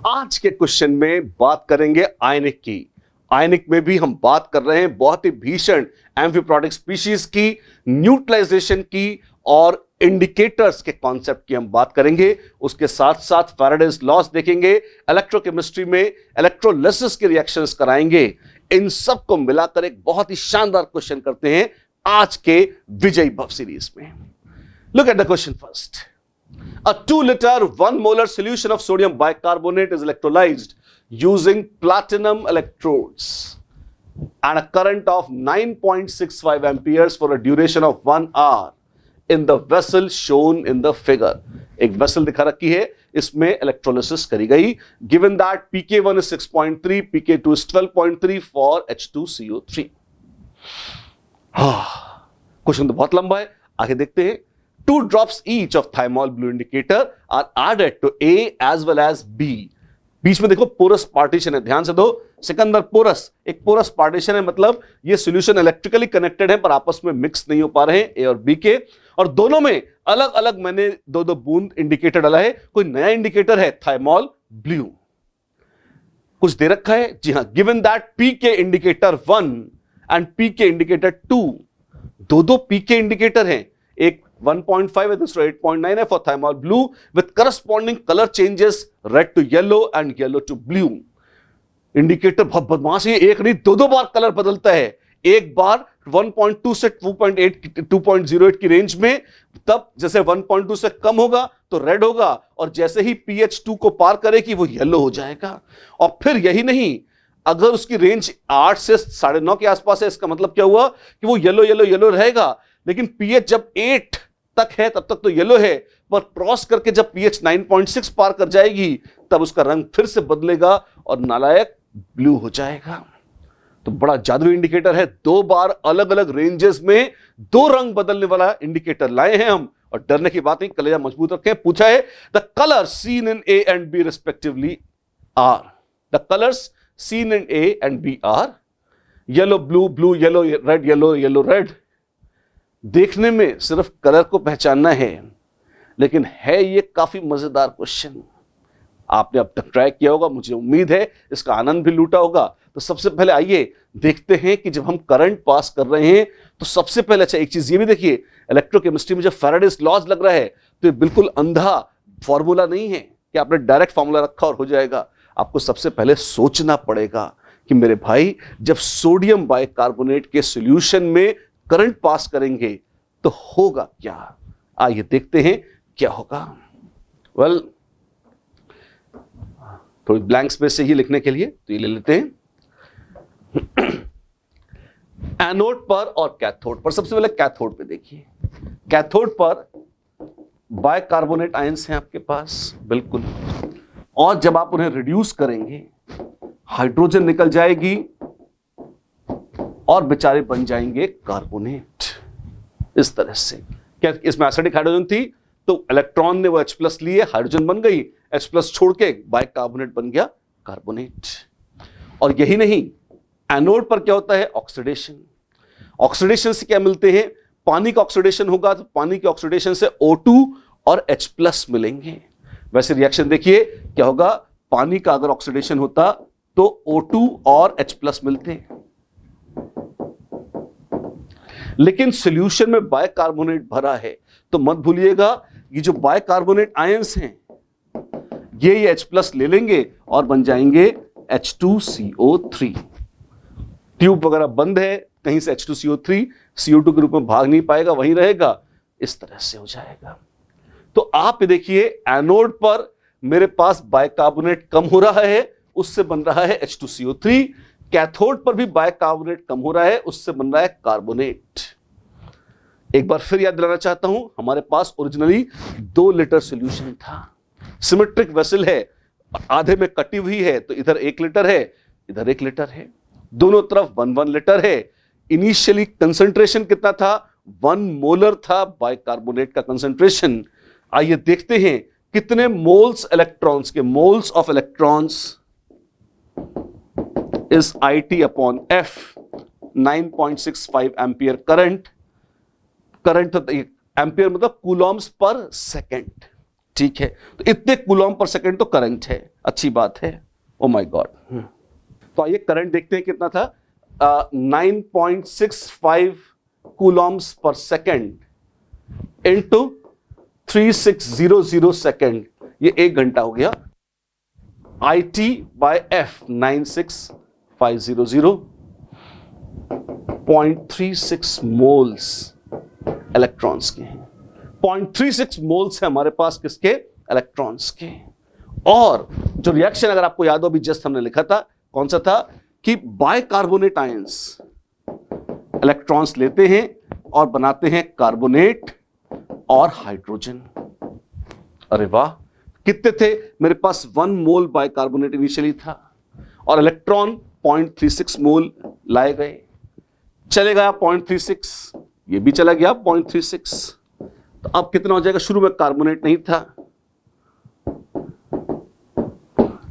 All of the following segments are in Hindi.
आज के क्वेश्चन में बात करेंगे आयनिक की। आयनिक में भी हम बात कर रहे हैं बहुत ही भीषण एम्फीप्रोडिक स्पीशीज की, न्यूट्रलाइजेशन की और इंडिकेटर्स के कॉन्सेप्ट की हम बात करेंगे। उसके साथ साथ फैराडेज लॉस देखेंगे, इलेक्ट्रोकेमिस्ट्री में इलेक्ट्रोलिसिस के रिएक्शंस कराएंगे। इन सब को मिलाकर एक बहुत ही शानदार क्वेश्चन करते हैं आज के विजयी भव सीरीज में। Look at the question first. A 2 liter 1 molar solution of sodium bicarbonate is electrolyzed using platinum electrodes and a current of 9.65 amperes for a duration of 1 hour in the vessel shown in the figure. एक वेसल दिखा रखी है, इसमें इलेक्ट्रोलिसिस करी गई। Given that pK1 is 6.3, pK2 is 12.3 for H2CO3. Question तो बहुत लंबा है, आगे देखते हैं। 2 drops each of thymol blue indicator are added to A as well as B. बीच में देखो पोरस पार्टीशन है, ध्यान से दो। सिकंदर पोरस, एक पोरस पार्टीशन है, मतलब ये सॉल्यूशन इलेक्ट्रिकली कनेक्टेड है पर आपस में मिक्स नहीं हो पा रहे हैं, ए और बी के, और दोनों में अलग अलग मैंने दो दो बूंद इंडिकेटर डाला है। कोई नया इंडिकेटर है थाइमॉल ब्लू, कुछ दे रखा है। जी हां, गिवन दैट पी के इंडिकेटर 1 एंड पी के इंडिकेटर 2, दो पी के इंडिकेटर हैं, एक 1.5 है, दूसरा 8.9 है for thymol blue with corresponding colour changes red to yellow and yellow to blue. Indicator बहुत बदमाश है, एक नहीं दो बार कलर बदलता है। एक बार 1.2 से 2.08 की रेंज में, तब जैसे 1.2 से कम होगा तो रेड होगा, और जैसे ही pH 2 को पार करेगी वो येलो हो जाएगा। और फिर यही नहीं, अगर उसकी रेंज 8 से 9.5 के आसपास है, इसका मतलब क्या हुआ कि वो येलो येलो येलो रहेगा। लेकिन pH जब 8 तक है तब तक तो येलो है, पर क्रॉस करके जब pH 9.6 पार कर जाएगी तब उसका रंग फिर से बदलेगा और नालायक ब्लू हो जाएगा। तो बड़ा जादुई इंडिकेटर है। 2 बार अलग अलग रेंजेस में 2 रंग बदलने वाला इंडिकेटर लाए हैं हम, और डरने की बात नहीं, कलेजा मजबूत रखें। पूछा है the colour seen in A and B respectively are. The colours seen in A and B are yellow blue, blue yellow, red yellow, yellow red. देखने में सिर्फ कलर को पहचानना है, लेकिन है ये काफी मजेदार क्वेश्चन। आपने अब तक ट्राई किया होगा, मुझे उम्मीद है इसका आनंद भी लूटा होगा। तो सबसे पहले आइए देखते हैं कि जब हम करंट पास कर रहे हैं तो सबसे पहले, अच्छा एक चीज ये भी देखिए, इलेक्ट्रोकेमिस्ट्री में जब फैराडेज लॉज लग रहा है तो ये बिल्कुल अंधा फॉर्मूला नहीं है कि आपने डायरेक्ट फॉर्मूला रखा और हो जाएगा। आपको सबसे पहले सोचना पड़ेगा कि मेरे भाई, जब सोडियम बाइकार्बोनेट के सॉल्यूशन में करंट पास करेंगे तो होगा क्या। आइए देखते हैं क्या होगा। वेल, थोड़ी ब्लैंक स्पेस चाहिए लिखने के लिए, तो ये ले लेते हैं। एनोड पर और कैथोड पर। सबसे पहले कैथोड पे देखिए। कैथोड पर बाइकार्बोनेट आयंस हैं आपके पास, बिल्कुल, और जब आप उन्हें रिड्यूस करेंगे हाइड्रोजन निकल जाएगी और बेचारे बन जाएंगे कार्बोनेट। इस तरह से, क्या इसमें एसिडिक हाइड्रोजन थी तो इलेक्ट्रॉन ने वो H+ लिए, हाइड्रोजन बन गई, H+ छोड़ के बाइकार्बोनेट बन गया कार्बोनेट। और यही नहीं, एनोड पर क्या होता है, ऑक्सीडेशन। ऑक्सीडेशन से क्या मिलते हैं, पानी का ऑक्सीडेशन होगा तो पानी के ऑक्सीडेशन से O2 और H+ मिलेंगे। वैसे रिएक्शन देखिए क्या होगा, पानी का अगर ऑक्सीडेशन होता तो O2 और H+ मिलते हैं, लेकिन सॉल्यूशन में बाइकार्बोनेट भरा है तो मत भूलिएगा ये जो बाइकार्बोनेट आयंस हैं ये H+ ले लेंगे और बन जाएंगे H2CO3। ट्यूब वगैरह बंद है, कहीं से H2CO3 CO2 के रूप में भाग नहीं पाएगा, वहीं रहेगा, इस तरह से हो जाएगा। तो आप देखिए, एनोड पर मेरे पास बाइकार्बोनेट कम हो रहा है, उससे बन रहा है H2CO3। कैथोड पर भी बाइकार्बोनेट कम हो रहा है, उससे बन रहा है कार्बोनेट। एक बार फिर याद दिलाना चाहता हूं, हमारे पास ओरिजिनली 2 लीटर सॉल्यूशन था। सिमेट्रिक वेसल है, आधे में कटी हुई है, तो इधर 1 लीटर है, इधर 1 लीटर है, दोनों तरफ 1 लीटर है। इनिशियली कंसंट्रेशन कितना था, 1 मोलर था बाइकार्बोनेट का कंसंट्रेशन। आइए देखते हैं कितने मोल्स इलेक्ट्रॉन्स के, moles of electrons is IT upon F, 9.65 ampere current. Current ampere मतलब कूलॉम्स पर सेकेंड, ठीक है, तो इतने कूलॉम पर सेकंड तो करंट है, अच्छी बात है। Oh my God. तो आइए करंट देखते हैं कितना था। 9.65 कूलॉम्स पर सेकंड इंटू 3600 सेकंड, ये 1 घंटा हो गया। IT by F 96500, 0.36 moles electrons के हैं। 0.36 मोल्स है हमारे पास किसके? इलेक्ट्रॉन्स के। और जो रिएक्शन अगर आपको याद हो अभी जस्ट हमने लिखा था, कौन सा था कि बाइकार्बोनेट आयंस इलेक्ट्रॉन्स लेते हैं और बनाते हैं कार्बोनेट और हाइड्रोजन। अरे वाह, कितने थे मेरे पास? 1 मोल बाइकार्बोनेट इनिशियली था और इलेक्ट्रॉन 0.36 मोल लाए गए। चले गया 0.36, ये भी चला गया 0.36, तो अब कितना हो जाएगा? शुरू में कार्बोनेट नहीं था,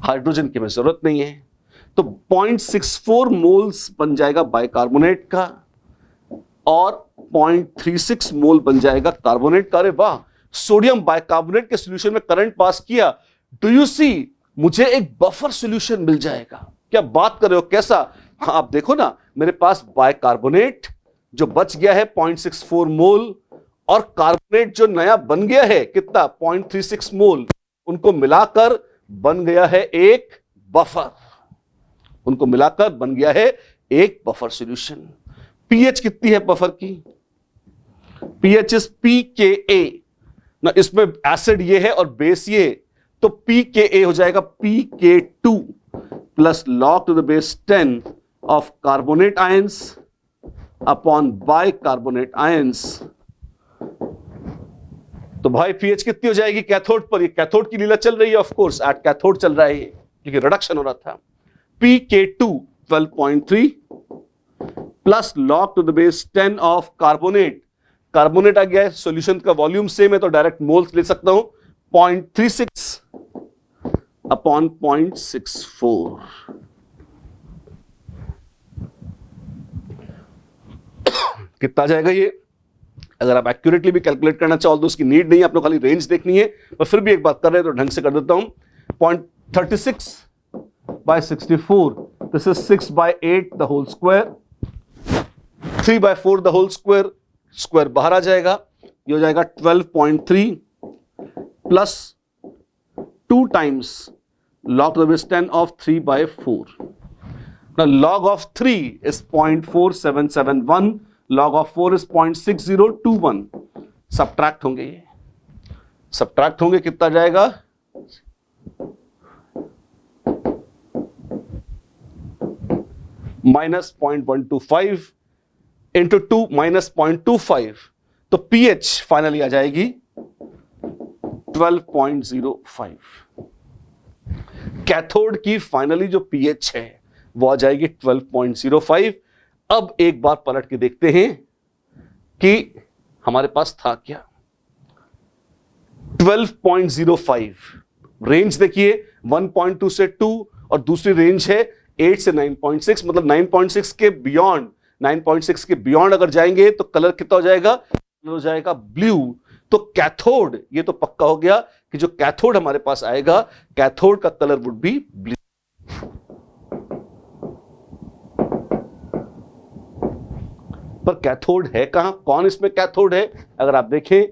हाइड्रोजन की हमें जरूरत नहीं है, तो 0.64 मोल्स बन जाएगा बाइकार्बोनेट का और 0.36 मोल बन जाएगा कार्बोनेट का। अरे वाह, सोडियम बाइकार्बोनेट के सॉल्यूशन में करंट पास किया, डू यू सी, मुझे एक बफर सॉल्यूशन मिल जाएगा। क्या बात कर रहे हो, कैसा? हाँ, आप देखो ना, मेरे पास बाइकार्बोनेट जो बच गया है 0.64 मोल और कार्बोनेट जो नया बन गया है कितना? 0.36 मोल, उनको मिलाकर बन गया है एक बफर, उनको मिलाकर बन गया है एक बफर सॉल्यूशन। पीएच कितनी है बफर की? पीएच इज pKa ना, इसमें एसिड ये है और बेस ये, तो pKa हो जाएगा pK2 plus log to the base 10 of carbonate ions upon bicarbonate ions. तो भाई पीएच कितनी हो जाएगी कैथोड पर? ये कैथोड की लीला चल रही है, ऑफ कोर्स एट कैथोड चल रहा है ये, क्योंकि रिडक्शन हो रहा था। pK2 12.3 plus log to the base 10 of carbonate, carbonate आ गया है, सॉल्यूशन का वॉल्यूम सेम है तो डायरेक्ट मोल्स ले सकता हूं, 0.36 अपॉन 0.64। कितना जाएगा ये? अगर आप एक्यूरेटली भी कैलकुलेट करना चाहो तो उसकी नीड नहीं है, आपको खाली रेंज देखनी है, पर फिर भी एक बात कर रहे हैं तो ढंग से कर देता हूं। 0.36 by 64, this is 6 by 8 the whole square, 3 by 4 the whole square, square बाहर आ जाएगा, ये हो जाएगा 12.3 plus 2 times log to the base 10 of 3 by 4. Now log of 3 is 0.4771, log of 4 is 0.6021. Subtract होंगे, ये सब्ट्रैक्ट होंगे, कितना जाएगा? -0.125 इंटू 2 -0.25, तो पीएच फाइनली आ जाएगी 12.05। कैथोड की फाइनली जो पीएच है वो आ जाएगी 12.05। अब एक बार पलट के देखते हैं कि हमारे पास था क्या। 12.05 रेंज देखिए, 1.2 से 2 और दूसरी रेंज है 8 से 9.6, मतलब 9.6 के बियॉन्ड, 9.6 के बियॉन्ड अगर जाएंगे तो कलर कितना हो जाएगा? कलर हो जाएगा ब्लू। तो कैथोड, ये तो पक्का हो गया कि जो कैथोड हमारे पास आएगा, कैथोड का कलर वुड बी ब्लू। पर कैथोड है कहां? कौन इसमें कैथोड है? अगर आप देखें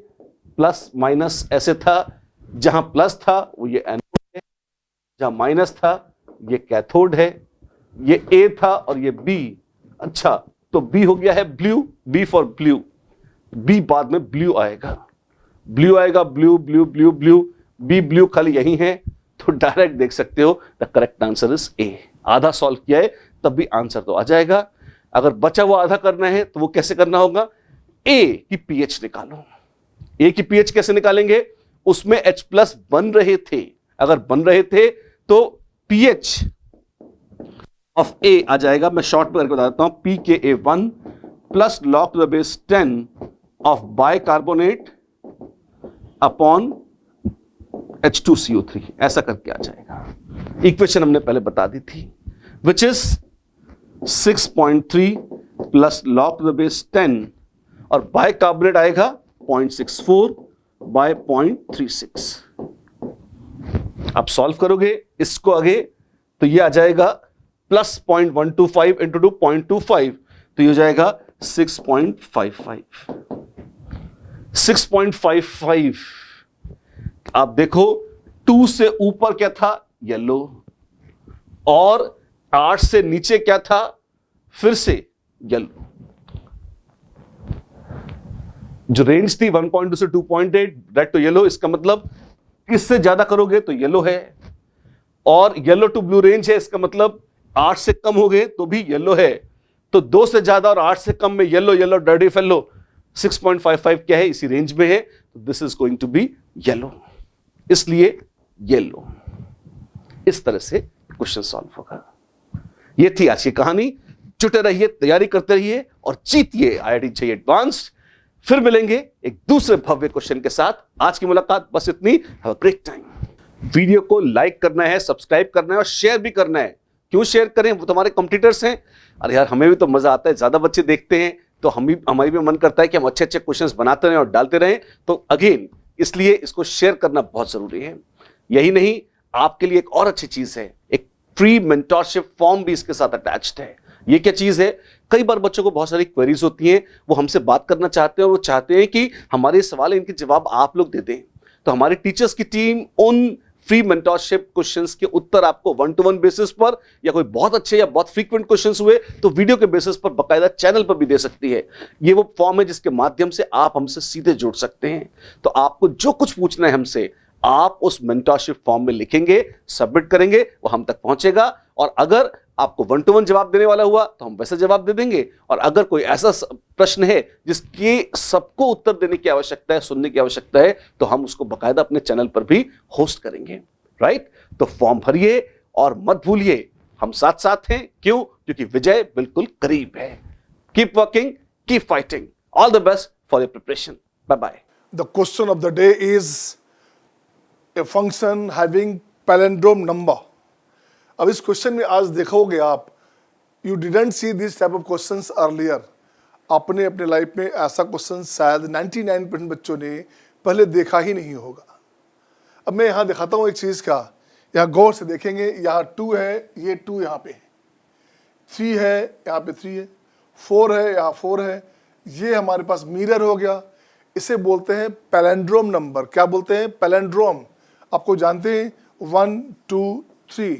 प्लस माइनस ऐसे था, जहां प्लस था वो ये एनोड है, जहां माइनस था ये कैथोड है, ये ए था और ये बी। अच्छा, तो बी हो गया है blue, B for blue, B बाद में ब्लू आएगा, ब्लू आएगा, blue blue blue blue, B blue खाली यही है, तो डायरेक्ट देख सकते हो the correct answer is A. आधा सॉल्व किया है तब भी आंसर तो आ जाएगा। अगर बचा हुआ आधा करना है तो वो कैसे करना होगा? ए की पीएच निकालो। ए की पीएच कैसे निकालेंगे? उसमें H प्लस बन रहे थे, अगर बन रहे थे तो पीएच ऑफ ए आ जाएगा। मैं शॉर्ट में करके बता देता हूं, pKa1 plus log to the base 10 of bicarbonate upon H2CO3, ऐसा करके आ जाएगा। इक्वेशन हमने पहले बता दी थी, which is 6.3 plus log to the base 10 और बाइकार्बोनेट आएगा 0.64 बाय 0.36। आप सॉल्व करोगे इसको आगे तो ये आ जाएगा प्लस 0.125 इंटू 2.25, तो ये हो जाएगा 6.55। 6.55। आप देखो 2 से ऊपर क्या था, येलो, और 8 से नीचे क्या था, फिर से येलो। जो रेंज थी 1.2 से 2.8, रेड टू येलो, इसका मतलब इससे ज्यादा करोगे तो येलो है, और येलो टू ब्लू रेंज है, इसका मतलब 8 से कम हो गए तो भी येलो है। तो 2 से ज्यादा और 8 से कम में येलो, येलो डर्टी फेलो। 6.55 क्या है, इसी रेंज में है, तो this is going to be yellow, इसलिए येलो। इस तरह से क्वेश्चन सॉल्व होगा। ये थी आज की कहानी। जुटे रहिए, तैयारी करते रहिए और जीतिए IIT JEE एडवांस्ड। फिर मिलेंगे एक दूसरे भव्य क्वेश्चन के साथ। आज की मुलाकात बस इतनी। Have a great time. Video को लाइक करना है, सब्सक्राइब करना है और शेयर भी करना है। क्यों शेयर करें, वो तुम्हारे कॉम्पिटिटर्स हैं। अरे यार, हमें भी तो मजा आता है, ज्यादा बच्चे देखते हैं तो हमारी भी मन करता है कि हम अच्छे अच्छे क्वेश्चंस बनाते रहें और डालते रहें। तो अगेन इसलिए इसको शेयर करना बहुत जरूरी है। यही नहीं, आपके लिए एक और अच्छी चीज है, एक फ्री मेंटोरशिप फॉर्म भी इसके साथ अटैच्ड है। ये क्या चीज है, कई बार बच्चों को बहुत सारी क्वेरीज होती हैं, वो हमसे बात करना चाहते हैं और वो चाहते हैं कि हमारे सवाल इनके जवाब आप लोग दे दें। तो हमारी टीचर्स की टीम उन फ्री मेंटोरशिप क्वेश्चंस के उत्तर आपको 1-to-1 बेसिस पर, या कोई बहुत अच्छे या बहुत फ्रीक्वेंट क्वेश्चंस हुए तो वीडियो के बेसिस पर बकायदा चैनल पर भी दे सकती है। ये वो फॉर्म है जिसके माध्यम से आप हमसे सीधे जुड़ सकते हैं। तो आपको जो कुछ पूछना है हमसे, आप उस मेंटोरशिप फॉर्म में लिखेंगे, सबमिट करेंगे, वो हम तक पहुंचेगा। और अगर आपको 1-to-1 जवाब देने वाला हुआ तो हम वैसा जवाब दे देंगे, और अगर कोई ऐसा प्रश्न है जिसके सबको उत्तर देने की आवश्यकता है, सुनने की आवश्यकता है, तो हम उसको बकायदा अपने चैनल पर भी होस्ट करेंगे। राइट? तो फॉर्म भरिए और मत भूलिए, हम साथ साथ हैं। क्यों? क्योंकि विजय बिल्कुल करीब है। Keep working, keep fighting. All the best for your preparation. Bye bye. The question of the day is a function having palindrome number. अब इस क्वेश्चन में आज देखोगे आप, you didn't see this type of questions earlier. आपने अपने लाइफ में ऐसा क्वेश्चन शायद 99% बच्चों ने पहले देखा ही नहीं होगा। अब मैं यहाँ दिखाता हूँ एक चीज़ का, यहाँ गौर से देखेंगे, यहाँ 2 है, ये 2 यहाँ पे है, 3 है, यहाँ पे 3 है, 4 है, यहाँ 4 है। ये हमारे पास मिरर हो गया। इसे बोलते हैं पैलेंड्रोम नंबर। क्या बोलते हैं? पैलेंड्रोम। आपको जानते हैं 1 2 3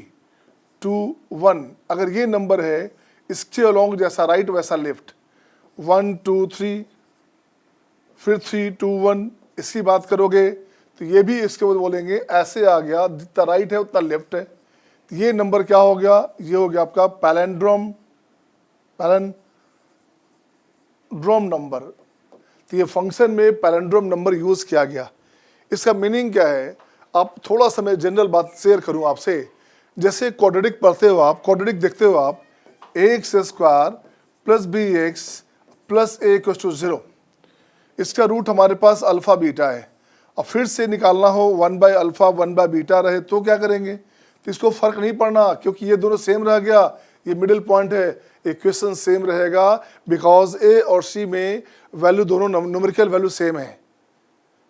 2 1। अगर ये नंबर है, इसके अलोंग जैसा राइट वैसा लेफ्ट, 1 2 3, फिर 3 2 1। इसकी बात करोगे तो ये भी इसके बाद बोलेंगे ऐसे आ गया, जितना राइट है उतना लेफ्ट है। तो ये नंबर क्या हो गया? ये हो गया आपका पैलेंड्रोम नंबर। तो ये फंक्शन में पैलेंड्रोम नंबर यूज किया गया। इसका मीनिंग क्या है? आप थोड़ा सा मैं जनरल बात शेयर करूं आपसे। जैसे क्वाड्रेटिक पढ़ते हो आप, क्वाड्रेटिक देखते हो आप, ax² plus bx plus a equals to 0। इसका रूट हमारे पास अल्फा बीटा है। और फिर से निकालना हो 1/अल्फा 1/बीटा रहे तो क्या करेंगे? तो इसको फर्क नहीं पड़ना, क्योंकि ये दोनों सेम रह गया। ये मिडिल पॉइंट है, इक्वेशन सेम रहेगा, बिकॉज a और c में वैल्यू दोनों न्यूमेरिकल वैल्यू सेम है।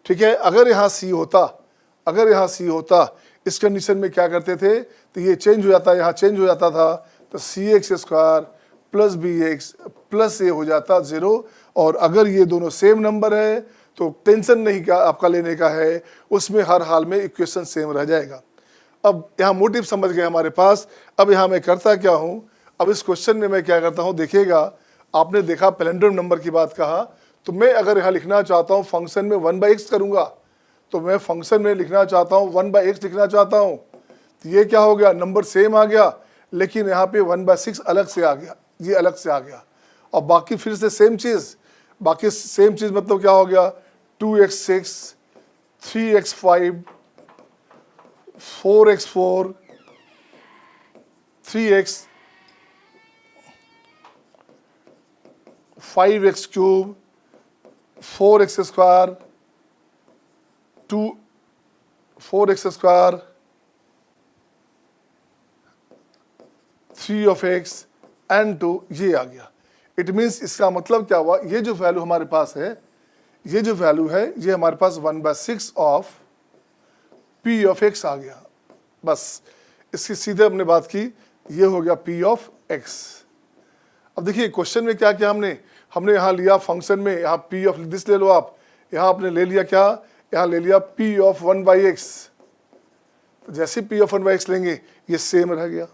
ठीक है? अगर यहाँ c होता, इस कंडीशन में क्या करते थे? तो ये चेंज हो जाता, यहाँ चेंज हो जाता था, तो cx² plus bx plus a हो जाता 0। और अगर ये दोनों सेम नंबर है तो टेंशन नहीं क्या आपका लेने का है, उसमें हर हाल में इक्वेशन सेम रह जाएगा। अब यहाँ मोटिव समझ गए हमारे पास। अब यहाँ मैं करता क्या हूँ, अब इस क्वेश्चन में मैं क्या करता हूँ, देखिएगा। आपने देखा पैलेंड्रोम नंबर की बात कहा, तो मैं अगर यहाँ लिखना चाहता हूँ फंक्शन में 1/x करूँगा, तो मैं फंक्शन में लिखना चाहता हूँ 1/x लिखना चाहता हूँ। तो ये क्या हो गया? नंबर सेम आ गया, लेकिन यहाँ पे 1/6 अलग से आ गया, ये अलग से आ गया। और बाकी फिर से सेम चीज़, मतलब क्या हो गया? 2x6 3x5 4x4 3x 5x³ 4x² 4x² 3 of x and 2, ये आ गया। इट मीन्स इसका मतलब क्या हुआ? ये जो वैल्यू हमारे पास है, ये जो वैल्यू है, ये हमारे पास 1/6 ऑफ p of x आ गया। बस इसकी सीधे हमने बात की, ये हो गया P ऑफ X। अब देखिए क्वेश्चन में क्या किया हमने यहाँ लिया फंक्शन में, यहाँ P ऑफ दिस ले लो आप, यहाँ आपने ले लिया क्या, यहाँ ले लिया P ऑफ 1/x। तो जैसे P ऑफ 1/x लेंगे ये सेम रह गया।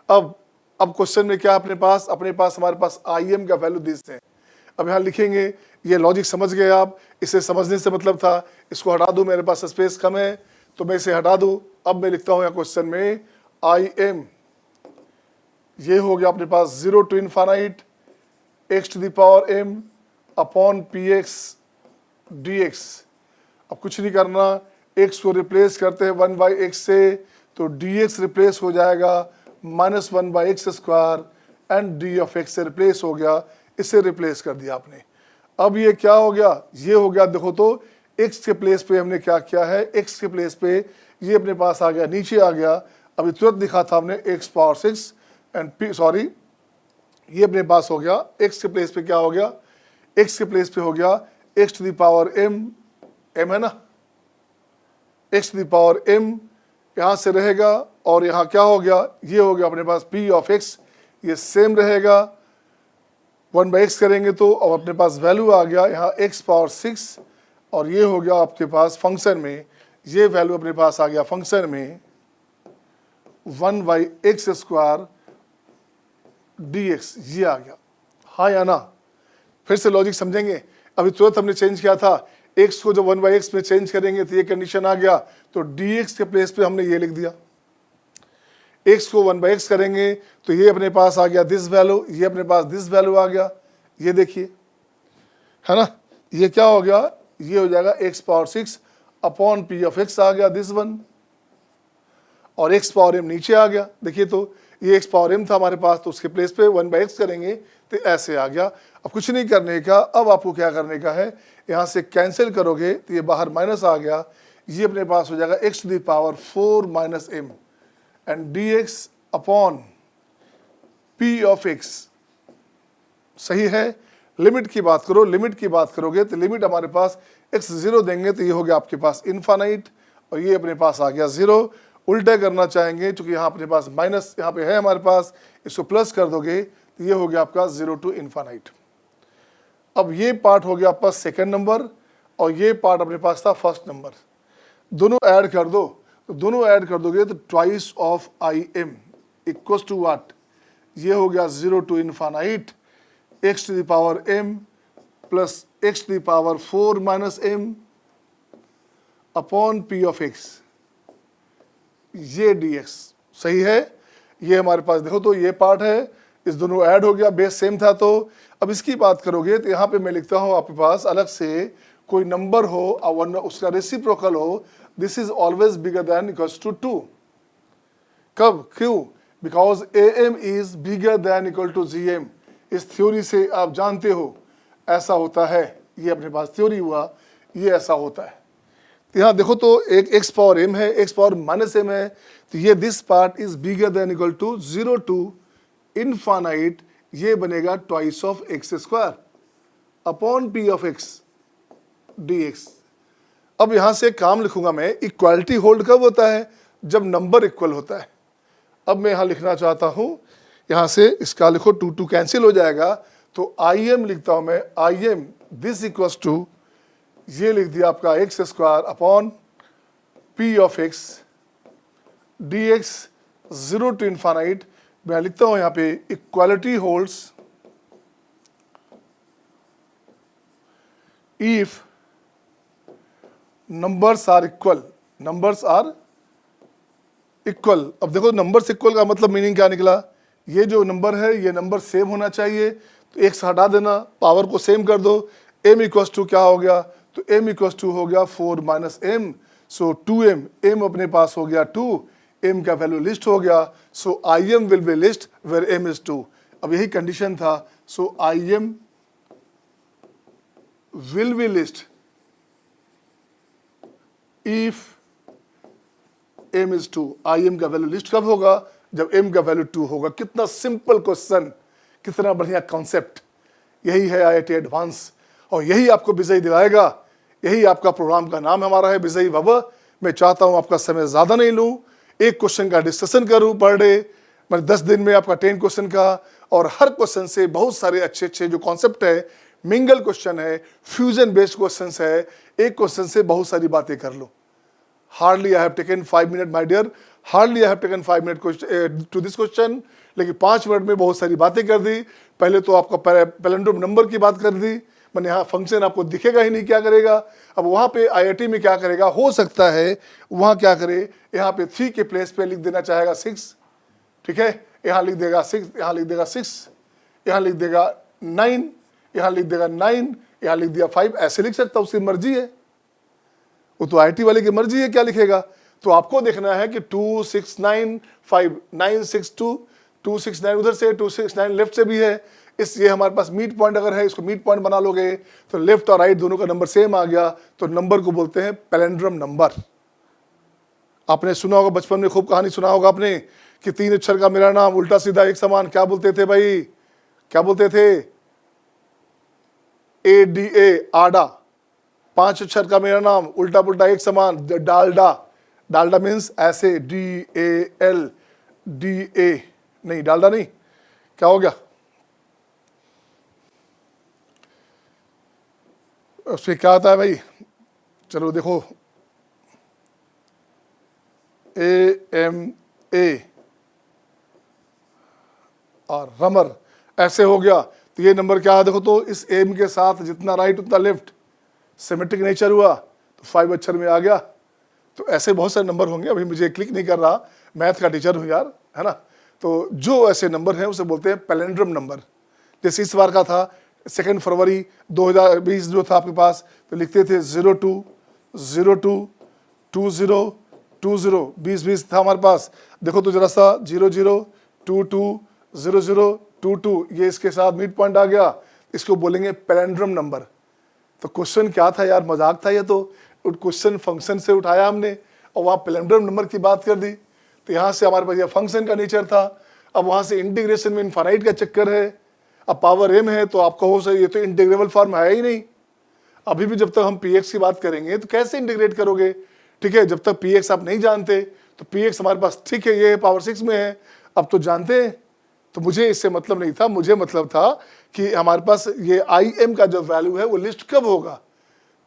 अब क्वेश्चन में क्या अपने पास हमारे पास IM का वैल्यू दिस है। अब यहाँ लिखेंगे, ये लॉजिक समझ गए आप, इसे समझने से मतलब था इसको हटा दूं, मेरे पास स्पेस कम है तो मैं इसे हटा दूं। अब मैं लिखता हूं यहाँ क्वेश्चन में IM, ये हो गया अपने पास 0 to infinite x to the power m upon px dx। अब कुछ नहीं करना, x को रिप्लेस करते हैं 1/x से, तो dx रिप्लेस हो जाएगा -1/x² and d of x से रिप्लेस हो गया, इसे रिप्लेस कर दिया आपने। अब ये क्या हो गया, ये हो गया, देखो तो x के प्लेस पे हमने क्या किया है, x के प्लेस पे ये अपने पास आ गया, नीचे आ गया। अभी तुरंत दिखा था हमने x power 6 and p, sorry ये अपने पास हो गया x के प्लेस पे क्या हो गया, x के प्लेस पे हो गया x to the power m है ना, x to the power m यहाँ से रहेगा, और यहाँ क्या हो गया, ये हो गया अपने पास p ऑफ x, ये सेम रहेगा 1/x करेंगे तो, और अपने पास वैल्यू आ गया यहाँ x पावर 6, और ये हो गया आपके पास फंक्शन में, ये वैल्यू अपने पास आ गया फंक्शन में 1/x² dx, ये आ गया, हाँ या ना। फिर से लॉजिक समझेंगे, अभी तुरंत हमने चेंज किया था, x को जब 1/x में चेंज करेंगे तो ये कंडीशन आ गया, तो dx के प्लेस पे हमने ये लिख दिया। x को 1/x करेंगे तो ये अपने पास आ गया दिस वैल्यू, ये अपने पास दिस वैल्यू आ गया, ये देखिए है ना, ये क्या हो गया, ये हो जाएगा x power 6 upon p of x आ गया दिस वन, और x पावर m नीचे आ गया। देखिए तो ये x पावर m था हमारे पास, तो उसके प्लेस पे 1/x करेंगे तो ऐसे आ गया। अब कुछ नहीं करने का, अब आपको क्या करने का है, यहाँ से कैंसिल करोगे तो ये बाहर माइनस आ गया, ये अपने पास हो जाएगा x to the power 4 - m and dx upon p of x। सही है, लिमिट की बात करो, लिमिट की बात करोगे तो लिमिट हमारे पास x 0 देंगे तो ये हो गया आपके पास इनफाइनाइट, और ये अपने पास आ गया 0। उल्टा करना चाहेंगे क्योंकि यहाँ अपने पास माइनस यहाँ पे है हमारे पास, इसको प्लस कर दोगे तो ये हो गया आपका 0 to इनफाइनाइट। अब ये पार्ट हो गया आपका सेकंड नंबर, और ये पार्ट अपने पास था फर्स्ट नंबर। दोनों ऐड कर दो, तो दोनों ऐड कर दोगे तो twice of IM equals to what, ये हो गया 0 to infinite x to the power m plus x to the power 4 - m upon p of x, ये dx। सही है, ये हमारे पास देखो तो ये पार्ट है, इस दोनों ऐड हो गया, बेस सेम था। तो अब इसकी बात करोगे तो यहाँ पे मैं लिखता हूँ आपके पास अलग से कोई नंबर हो और उसका रेसिप्रोकल हो, this is always bigger than equals to 2। कब, क्यों, because AM is bigger than equal to GM। इस थ्योरी से आप जानते हो ऐसा होता है, ये अपने पास थ्योरी हुआ, ये ऐसा होता है। तो यहाँ देखो तो एक x पावर m है, x पावर -m है, तो ये this part is bigger than equal to 0 to infinite, ये बनेगा twice of x² upon p of x dx। अब यहाँ से काम लिखूंगा मैं, इक्वालिटी होल्ड कब होता है, जब नंबर इक्वल होता है। अब मैं यहाँ लिखना चाहता हूँ, यहाँ से इसका लिखो 2 कैंसिल हो जाएगा, तो IM लिखता हूँ मैं, IM दिस इक्वल्स टू, ये लिख दिया आपका x² upon p of x dx 0 to infinite. मैं लिखता हूं यहां पे equality holds if numbers are equal, numbers are equal. अब देखो नंबर्स इक्वल का मतलब मीनिंग क्या निकला, ये जो नंबर है ये नंबर सेम होना चाहिए, तो एक से हटा देना, पावर को सेम कर दो। m इक्वल्स टू क्या हो गया, तो m इक्वल्स टू हो गया 4 - m, सो 2m, m अपने पास हो गया 2, m का वैल्यू लिस्ट हो गया, so IM will be least where m is 2। अब यही कंडीशन था, so IM will be least if m is 2। IM का वैल्यू लिस्ट कब होगा, जब m का वैल्यू 2 होगा। कितना सिंपल क्वेश्चन, कितना बढ़िया कॉन्सेप्ट, यही है IIT एडवांस, और यही आपको विजयी दिलाएगा। यही आपका प्रोग्राम का नाम हमारा है विजयी भव। मैं चाहता हूं आपका समय ज़्यादा नहीं लूं, एक क्वेश्चन का डिस्कशन करूं पर डे, मतलब 10 दिन में आपका 10 क्वेश्चन का, और हर क्वेश्चन से बहुत सारे अच्छे अच्छे जो कॉन्सेप्ट है, मिंगल क्वेश्चन है, फ्यूजन बेस्ड क्वेश्चंस है, एक क्वेश्चन से बहुत सारी बातें कर लो। Hardly I have taken 5 minute my dear, hardly I have taken 5 minute to this question, लेकिन 5 मिनट में बहुत सारी बातें कर दी। पहले तो आपका पैलिंड्रोम नंबर की बात कर दी, मैंने यहाँ फंक्शन आपको दिखेगा ही नहीं, क्या करेगा। अब वहाँ पे आईआईटी में क्या करेगा, हो सकता है वहाँ क्या करे, यहाँ पे 3 के प्लेस पे लिख देना चाहेगा 6, ठीक है, यहाँ लिख देगा 6, यहाँ लिख देगा 6, यहाँ लिख देगा 9, यहाँ लिख देगा 9, यहाँ लिख दिया 5, ऐसे लिख सकता, उसकी मर्जी है, वो तो आईटी वाले की मर्जी है क्या लिखेगा। तो आपको देखना है कि 2 6 9 5 9 6 2 2 6 9 उधर से 2 6 9 लेफ्ट से भी है, इस ये हमारे पास मीट पॉइंट अगर है, इसको मीट पॉइंट बना लोगे तो लेफ्ट और राइट दोनों का नंबर सेम आ गया, तो नंबर को बोलते हैं पैलिंड्रोम नंबर। आपने सुना होगा बचपन में, खूब कहानी सुना होगा आपने कि 3 अक्षर का मेरा नाम उल्टा सीधा एक समान, क्या बोलते थे भाई, क्या बोलते थे, ADA आडा। 5 अक्षर का मेरा नाम उल्टा पुल्टा एक समान, डालडा। डालडा मीन्स ऐसे, DALDA, नहीं डालडा नहीं, क्या हो गया, उसमें क्या आता है भाई, चलो देखो, AMA और रमर, ऐसे हो गया। तो ये नंबर क्या है देखो, तो इस एम के साथ जितना राइट उतना लेफ्ट, सिमेट्रिक नेचर हुआ, तो 5 अक्षर में आ गया। तो ऐसे बहुत सारे नंबर होंगे, अभी मुझे क्लिक नहीं कर रहा, मैथ का टीचर हूँ यार, है ना। तो जो ऐसे नंबर हैं उसे बोलते हैं पैलिंड्रोम नंबर। जैसे इस बार का था 2 फरवरी 2020 जो था आपके पास, तो लिखते थे 02 02 20 20 20 था हमारे पास। देखो तो जरा सा 00 22 00 22, ये इसके साथ मिड पॉइंट आ गया, इसको बोलेंगे पैलिंड्रोम नंबर। तो क्वेश्चन क्या था यार, मजाक था ये तो, क्वेश्चन फंक्शन से उठाया हमने और वहाँ पैलिंड्रोम नंबर की बात कर दी। तो यहाँ से हमारे पास ये फंक्शन का नेचर था, अब वहाँ से इंटीग्रेशन में इनफाइनाइट का चक्कर है, अब पावर m है, तो आपका हो सके ये तो इंटीग्रेबल फॉर्म है ही नहीं। अभी भी जब तक हम px की बात करेंगे तो कैसे इंटीग्रेट करोगे, ठीक है, जब तक px आप नहीं जानते, तो px हमारे पास ठीक है ये पावर 6 में है, अब तो जानते हैं। तो मुझे इससे मतलब नहीं था, मुझे मतलब था कि हमारे पास ये im का जो वैल्यू है वो लिस्ट कब होगा।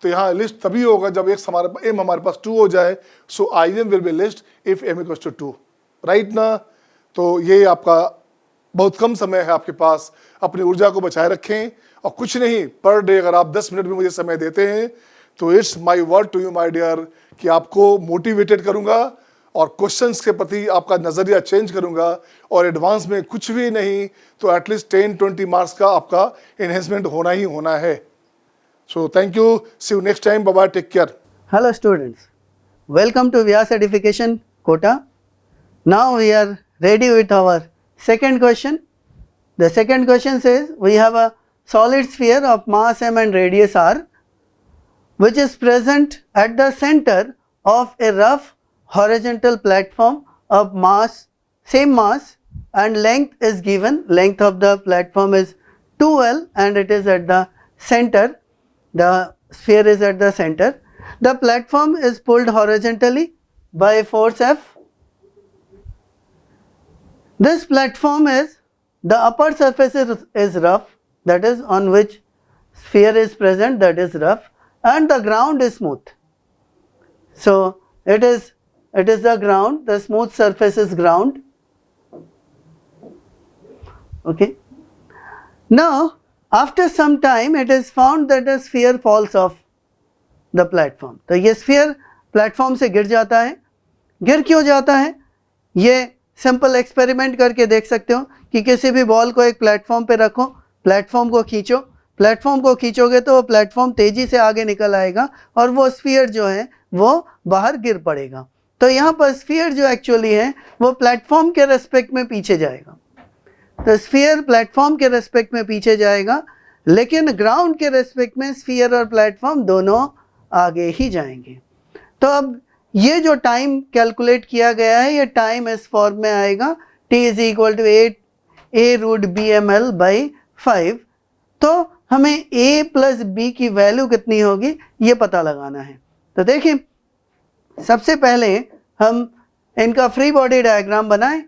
तो यहाँ लिस्ट तभी होगा जब x हमारे m हमारे पास 2 हो जाए, so im will be least if m equals to 2, right ना। तो ये आपका बहुत कम समय है आपके पास, अपनी ऊर्जा को बचाए रखें, और कुछ नहीं, पर डे अगर आप 10 मिनट भी मुझे समय देते हैं तो it's my word to you my dear, कि आपको मोटिवेटेड करूंगा और क्वेश्चंस के प्रति आपका नज़रिया चेंज करूंगा, और एडवांस में कुछ भी नहीं तो एटलीस्ट 10-20 मार्क्स का आपका एनहेंसमेंट होना ही होना है। So thank you, see you next time, bye bye, take care. Hello students, welcome to Vyas Certification Kota. Now we are ready with our second question. The second question says we have a solid sphere of mass m and radius r, which is present at the center of a rough horizontal platform of mass, same mass, and length is given. Length of the platform is 2L and it is at the center. The sphere is at the center. The platform is pulled horizontally by force F. This platform is, the upper surface is rough, that is on which sphere is present, that is rough, and the ground is smooth. So it is the ground, the smooth surface is ground. Okay. Now after some time it is found that the sphere falls off the platform. तो ये sphere प्लेटफॉर्म से गिर जाता है। गिर क्यों जाता है, ये सिंपल एक्सपेरिमेंट करके देख सकते हो कि किसी भी बॉल को एक प्लेटफॉर्म पे रखो, प्लेटफॉर्म को खींचो, प्लेटफॉर्म को खींचोगे तो वो प्लेटफॉर्म तेजी से आगे निकल आएगा और वो स्फीयर जो है वो बाहर गिर पड़ेगा। तो यहाँ पर स्फीयर जो एक्चुअली है वो प्लेटफॉर्म के रेस्पेक्ट में पीछे जाएगा। तो स्फीयर प्लेटफॉर्म के रेस्पेक्ट में पीछे जाएगा, लेकिन ग्राउंड के रेस्पेक्ट में स्फीयर और प्लेटफॉर्म दोनों आगे ही जाएंगे। तो अब ये जो टाइम कैलकुलेट किया गया है, ये टाइम इस फॉर्म में आएगा, t is equal to a√bml/5। तो हमें a प्लस b की वैल्यू कितनी होगी ये पता लगाना है। तो देखिए, सबसे पहले हम इनका फ्री बॉडी डायग्राम बनाएं।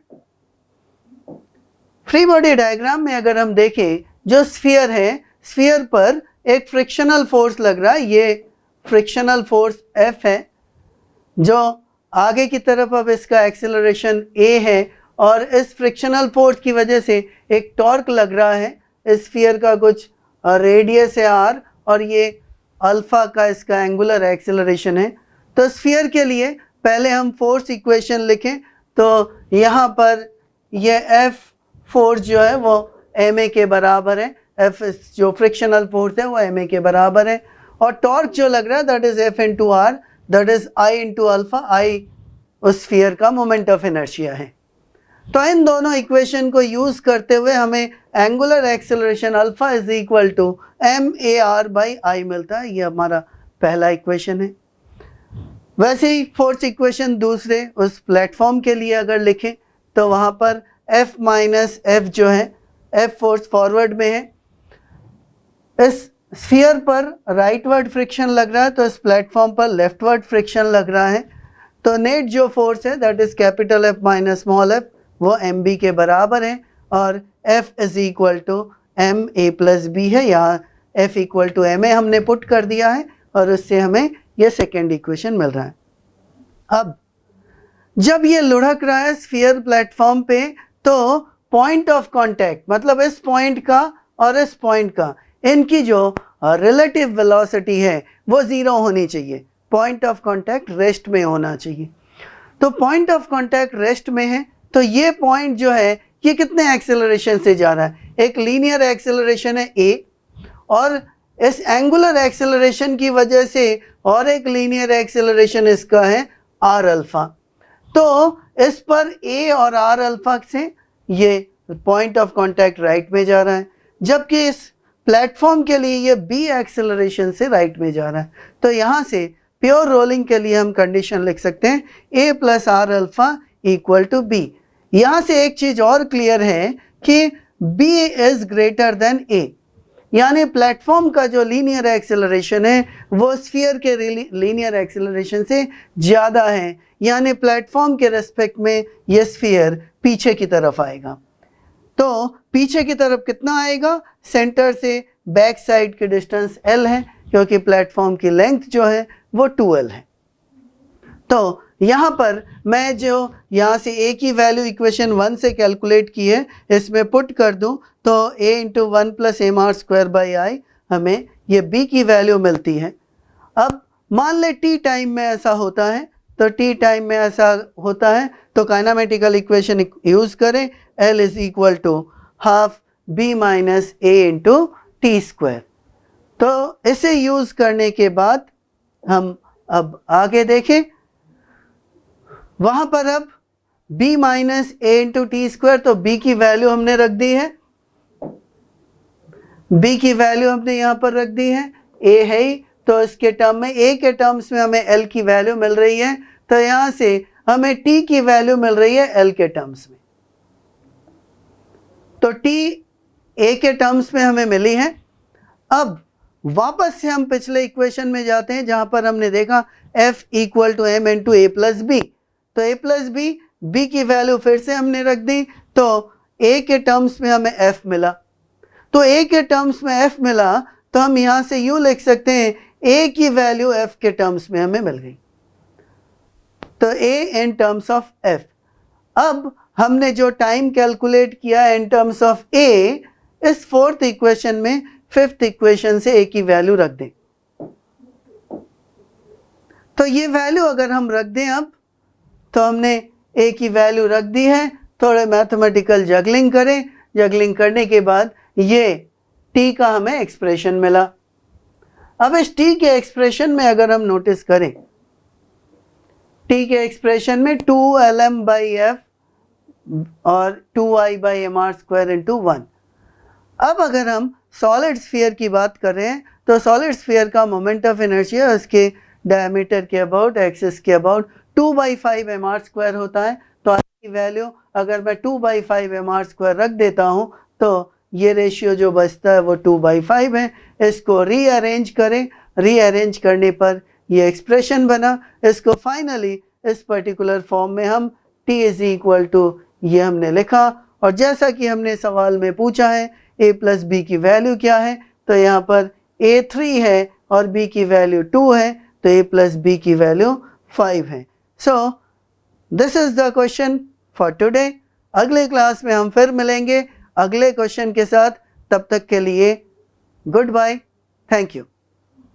फ्री बॉडी डायग्राम में अगर हम देखें, जो स्फीयर है, स्फीयर पर एक फ्रिक्शनल फोर्स लग रहा है, ये फ्रिक्शनल फोर्स F है, जो आगे की तरफ अब इसका एक्सेलरेशन A है, और इस फ्रिक्शनल फोर्स की वजह से एक टॉर्क लग रहा है। इस स्फीयर का कुछ रेडियस है R, और ये अल्फा का इसका एंगुलर एक्सेलरेशन है। तो स्फीयर के लिए पहले हम फोर्स इक्वेशन लिखें, तो यहाँ पर ये F फोर्स जो है वो ma के बराबर है, F जो फ्रिक्शनल फोर्स है वो ma के बराबर है, और टॉर्क जो लग रहा है that is F into r, that is I into alpha, I उस स्फीयर का मोमेंट ऑफ इनर्शिया है। तो इन दोनों इक्वेशन को यूज करते हुए हमें angular acceleration alpha is equal to ma r by I मिलता है। ये हमारा पहला इक्वेशन है। वैसे ही फोर्स इक्वेशन दूसरे उस प्लेटफॉर्म के लिए अगर लिखें तो वहाँ पर F माइनस F जो है, F फोर्स फॉरवर्ड में है, इस स्फीयर पर राइटवर्ड फ्रिक्शन लग रहा है, तो इस प्लेटफॉर्म पर लेफ्टवर्ड फ्रिक्शन लग रहा है। तो नेट जो फोर्स है that is capital F minus small f, वो mb के बराबर है, और F is equal to ma plus b है। यहाँ F इक्वल टू ma हमने पुट कर दिया है, और उससे हमें ये सेकेंड इक्वेशन मिल रहा है। अब जब ये लुढ़क रहा है स्फीयर प्लेटफॉर्म पे, तो पॉइंट ऑफ कांटेक्ट, मतलब इस पॉइंट का और इस पॉइंट का, इनकी जो रिलेटिव वेलोसिटी है वो ज़ीरो होनी चाहिए। पॉइंट ऑफ कांटेक्ट रेस्ट में होना चाहिए। तो पॉइंट ऑफ कांटेक्ट रेस्ट में है, तो ये पॉइंट जो है ये कितने एक्सेलरेशन से जा रहा है? एक लीनियर एक्सेलरेशन है a, और इस एंगुलर एक्सेलरेशन की वजह से और एक लीनियर एक्सेलरेशन इसका है r अल्फा। तो इस पर a और r अल्फा से ये पॉइंट ऑफ कांटेक्ट राइट में जा रहा है, जबकि इस प्लेटफॉर्म के लिए ये b एक्सेलरेशन से राइट में जा रहा है। तो यहाँ से प्योर रोलिंग के लिए हम कंडीशन लिख सकते हैं a plus r alpha equal to b. यहाँ से एक चीज़ और क्लियर है कि b is greater than a, यानी प्लेटफॉर्म का जो लीनियर एक्सेलरेशन है वो स्फीयर के लीनियर एक्सेलरेशन से ज़्यादा है, यानी प्लेटफॉर्म के रेस्पेक्ट में ये स्फीयर पीछे की तरफ आएगा। तो पीछे की तरफ कितना आएगा? सेंटर से बैक साइड की डिस्टेंस l है, क्योंकि प्लेटफॉर्म की लेंथ जो है वो 2l है। तो यहाँ पर मैं जो यहाँ से a की वैल्यू इक्वेशन 1 से कैलकुलेट की है, इसमें पुट कर दूँ तो a into 1 plus m r square by I, हमें ये b की वैल्यू मिलती है। अब मान ले t टाइम में ऐसा होता है, तो t टाइम में ऐसा होता है तो काइनेमेटिकल इक्वेशन यूज़ करें, L is equal to half b minus a into t square. तो इसे यूज़ करने के बाद हम अब आगे देखें, वहाँ पर अब b minus a into t square, तो b की वैल्यू हमने रख दी है, b की वैल्यू हमने यहाँ पर रख दी है, a है ही, तो इसके टर्म में a के टर्म्स में हमें l की वैल्यू मिल रही है, तो यहाँ से हमें t की वैल्यू मिल रही है l के टर्म्स में। तो t a के टर्म्स में हमें मिली है। अब वापस से हम पिछले इक्वेशन में जाते हैं जहाँ पर हमने देखा f equal to m into a plus b, तो a प्लस बी, b की वैल्यू फिर से हमने रख दी, तो a के टर्म्स में हमें f मिला। तो a के टर्म्स में f मिला तो हम यहाँ से यूँ लिख सकते हैं a की वैल्यू f के टर्म्स में हमें मिल गई, तो a in terms of f। अब हमने जो टाइम कैलकुलेट किया इन टर्म्स ऑफ a, इस फोर्थ इक्वेशन में फिफ्थ इक्वेशन से a की वैल्यू रख दें। तो ये वैल्यू अगर हम रख दें अब, तो हमने a की वैल्यू रख दी है, थोड़े मैथमेटिकल जगलिंग करें, जगलिंग करने के बाद ये t का हमें एक्सप्रेशन मिला। अब इस t के एक्सप्रेशन में अगर हम नोटिस करें, t के एक्सप्रेशन में 2lm बाई एफ और 2i by m r square into 1। अब अगर हम सॉलिड स्फीयर की बात कर रहे हैं, तो सॉलिड स्फीयर का मोमेंट ऑफ इनर्शिया उसके डायमीटर के अबाउट, एक्सिस के अबाउट 2/5 एम आर स्क्वायर होता है। तो आई की वैल्यू अगर मैं 2/5 एम आर स्क्वायर रख देता हूँ, तो ये रेशियो जो बचता है वो 2/5 है। इसको रीअरेंज करें, रीअरेंज करने पर ये एक्सप्रेशन बना। इसको फाइनली इस पर्टिकुलर फॉर्म में हम t इज इक्वल टू ये हमने लिखा, और जैसा कि हमने सवाल में पूछा है a प्लस बी की वैल्यू क्या है, तो यहाँ पर a 3 है और b की वैल्यू 2 है, तो a प्लस बी की वैल्यू 5 है। So this is the question for today. अगले क्लास में हम फिर मिलेंगे अगले क्वेश्चन के साथ। तब तक के लिए गुड बाय, थैंक यू।